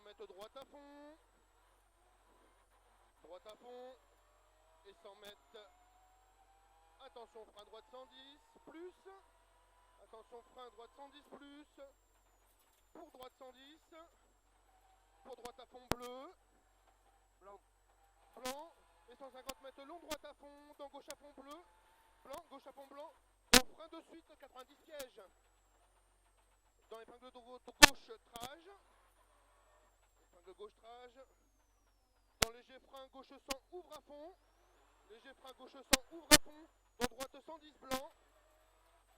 mètres droite à fond. Droite à fond. Et 100 mètres. Attention, frein droite 110, plus. Attention, frein droite 110, plus. Pour droite 110. Pour droite à fond bleu. Blanc. Blanc. Et 150 mètres long, droite à fond. Dans gauche à fond bleu. Blanc, gauche à fond blanc. Dans frein de suite, 90 pièges. Dans épingle de gauche, trage. Épingle gauche, trage. Dans léger frein, gauche 100, ouvre à fond. Léger frein, gauche 100, ouvre à fond. Dans droite 110, blanc.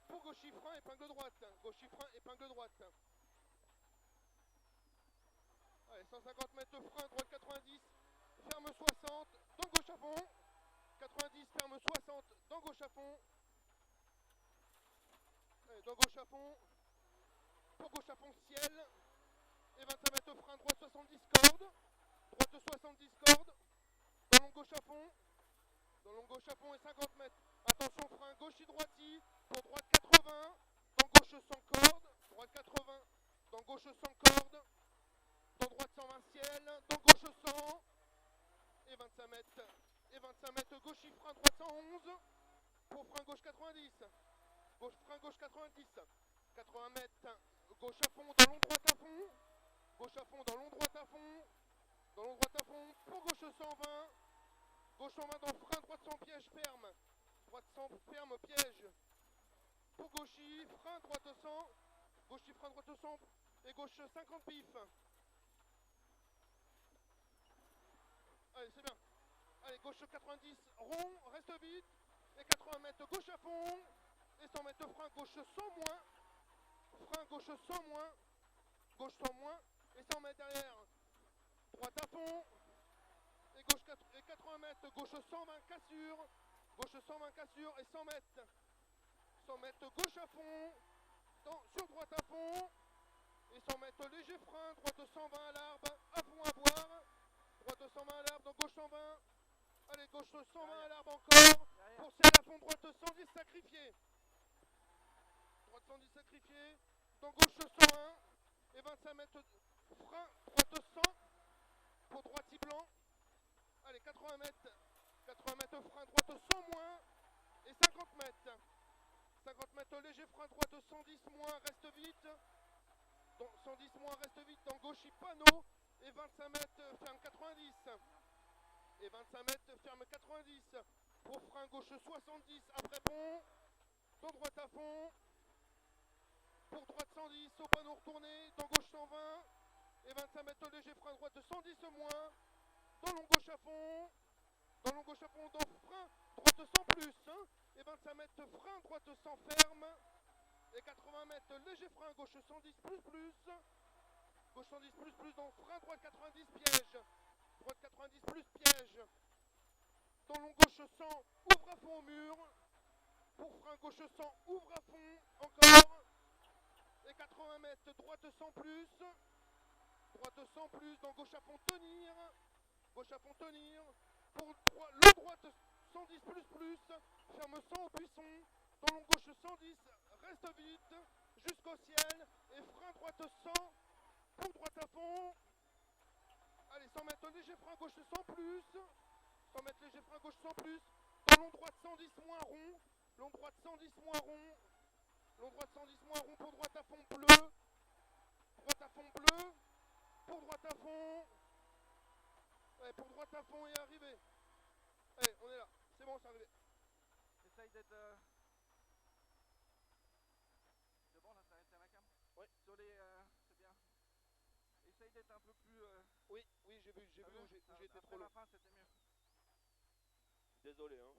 Pour gauche frein, épingle droite. Gauche frein, épingle droite. Allez, 150 mètres frein, droite 90. Ferme 60, dans gauche à fond. 90, ferme 60, dans gauche à fond. Allez, dans gauche à fond. Pour gauche à fond, ciel. Et 25 mètres frein, droite 70 cordes. Droite 70 cordes. Dans long gauche à fond. Dans long gauche à fond et 50 mètres. Attention, frein gauche et droiti. Pour droite 80. Dans gauche 100 cordes. Droite 80. Dans gauche 100 cordes. Dans droite 120 ciel. Dans gauche 100. Et 25 mètres. Et 25 mètres gauche et frein, droite 111. Pour frein gauche 90. Gauche, frein gauche 90. 80 mètres. Gauche à fond, dans long droite à fond. Gauche à fond, dans long droite à fond. Dans long droite à fond. Pour gauche 120. Gauche 120 dans frein, droite 100 piège, ferme. Droite 100, ferme, piège. Pour gauchy, frein, droite 100. Gauchy, frein, droite 100. Et gauche 50 pif. Allez, c'est bien. Allez, gauche 90, rond, reste vite. Et 80 mètres gauche à fond. Et 100 mètres frein, gauche 100 moins. Frein, gauche 100 moins. Gauche 100 moins. Et 100 mètres derrière. Droite à fond. Et gauche 80 mètres, gauche 120 cassure. Gauche 120 cassure et 100 mètres. 100 mètres gauche à fond. Sur droite à fond. Et 100 mètres léger frein. Droite 120 à l'arbre. À fond à boire. Droite 120 à l'arbre. Dans gauche 120. Allez, gauche 120 à l'arbre encore. Pour ciel à fond. Droite 110 sacrifié. Droite 110 sacrifié. Dans gauche 101. Et 25 mètres frein. Droite 100. Pour droite blanc. Allez, 80 mètres. 80 mètres frein droite 100 moins. Et 50 mètres. 50 mètres léger frein droite 110 moins. Reste vite. Dans 110 moins, reste vite. Dans gauche, panneau. Et 25 mètres, ferme 90. Et 25 mètres, ferme 90. Pour frein gauche 70. Après pont. Dans droite à fond. Pour droite 110. Au panneau retourné. Dans gauche 120. Et 25 mètres léger frein droite 110 moins. Dans long gauche à fond. Dans long gauche à fond, dans frein, droite 100 plus. Hein, et 25 mètres frein, droite 100 ferme. Et 80 mètres léger frein, gauche 110 plus plus. Gauche 110 plus plus, dans frein, droite 90 piège. Droite 90 plus piège. Dans long gauche 100, ouvre à fond au mur. Pour frein gauche 100, ouvre à fond, encore. Et 80 mètres, droite 100 plus. Droite 100 plus, dans gauche à fond tenir. Gauche à fond tenir. Pour le droite 110 plus plus. Ferme 100 au buisson. Dans long gauche 110. Reste vite. Jusqu'au ciel. Et frein droite 100. Pour droite à fond. Allez, 100 mètres léger frein gauche 100 plus. 100 mètres léger frein gauche 100 plus. Dans long droite 110 moins rond. Long droite 110 moins rond. Long droite 110 moins rond. Pour droite à fond bleu. Droite à fond bleu. Pour droite à fond. Ouais, pour droite à fond et arrivé. Allez, on est là. C'est bon, c'est arrivé. Essaye d'être... C'est bon, là, t'as la cam? Ouais. Sur les... c'est bien. Essaye d'être un peu plus... Oui, j'ai vu où j'ai été trop long. long. La fin, c'était mieux. Désolé, hein.